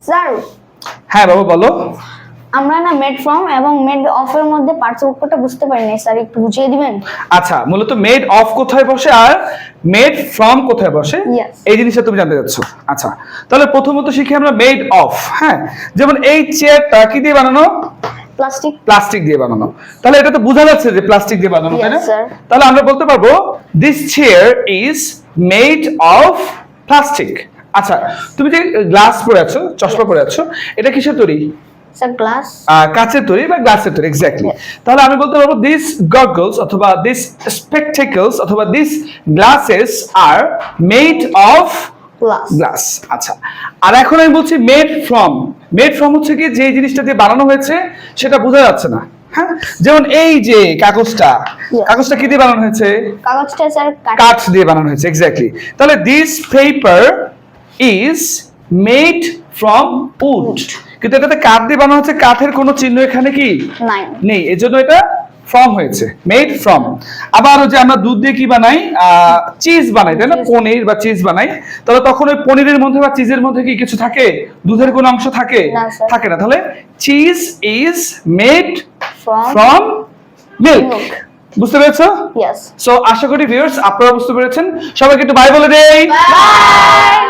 Sir হ্যাঁ বাবা বলো। আমরা না মেড ফ্রম এবং মেড অফ এর মধ্যে পার্থক্যটা বুঝতে পারিনি স্যার, একটু বুঝিয়ে দিবেন? আচ্ছা, মূলত মেড অফ কোথায় বসে আর মেড ফ্রম কোথায় বসে, Yes. এই জিনিসটা তুমি জানতে চাচ্ছ। আচ্ছা, তাহলে প্রথমত শিখি আমরা মেড অফ। হ্যাঁ, যেমন এই চেয়ারটা কি দিয়ে বানানো? প্লাস্টিক। প্লাস্টিক দিয়ে বানানো। তাহলে এটা তো বোঝা যাচ্ছে যে প্লাস্টিক দিয়ে বানানো, তাই না? Yes, sir. তাহলে আমরা বলতে পারবো this chair is made of plastic. আচ্ছা, তুমি যে গ্লাস পরে আছো, চশমা পরে আছো, এটা কিসের তৈরি? Sir glass. কাচের তৈরি বা গ্লাসের তৈরি, এক্স্যাক্টলি। তাহলে আমি বলতে পারবো দিস গগলস অথবা দিস স্পেকটেকলস অথবা this glasses are made of glass. Glass. আচ্ছা, আর এখন আমি বলছি মেড ফ্রম। মেড ফ্রম হচ্ছে কি যে জিনিসটা দিয়ে বানানো হয়েছে সেটা বোঝা যাচ্ছে না। হ্যাঁ, যেমন এই যে কাগজটা, Yes. কাগজটা কি দিয়ে বানানো হয়েছে? কাগজটা স্যার কাঠ দিয়ে বানানো হয়েছে, এক্স্যাক্টলি। তাহলে this paper is made from would, কিন্তু এটাতে কাঠ দিয়ে বানানো হচ্ছে, কাঠের কোনো চিহ্ন এখানে কি নাই। নেই, এজন্য এটা ফ্রম হয়েছে, মেড ফ্রম। আবার ওই যে আমরা দুধ দিয়ে কি বানাই, চিজ বানাই, তাই না? পনির বা চিজ বানাই, তাহলে তখন ওই পনিরের মধ্যে বা চিজের মধ্যে কি কিছু থাকে? দুধের কোনো অংশ থাকে? না, স্যার। থাকে না। তাহলে cheese is made from. From milk. Milk. বুঝতে পেরেছো? ইয়েস। সো আশা করি ভিউয়ার্স আপনারা বুঝতে পেরেছেন। সবাইকে একটু বাই বলে দেই। বাই।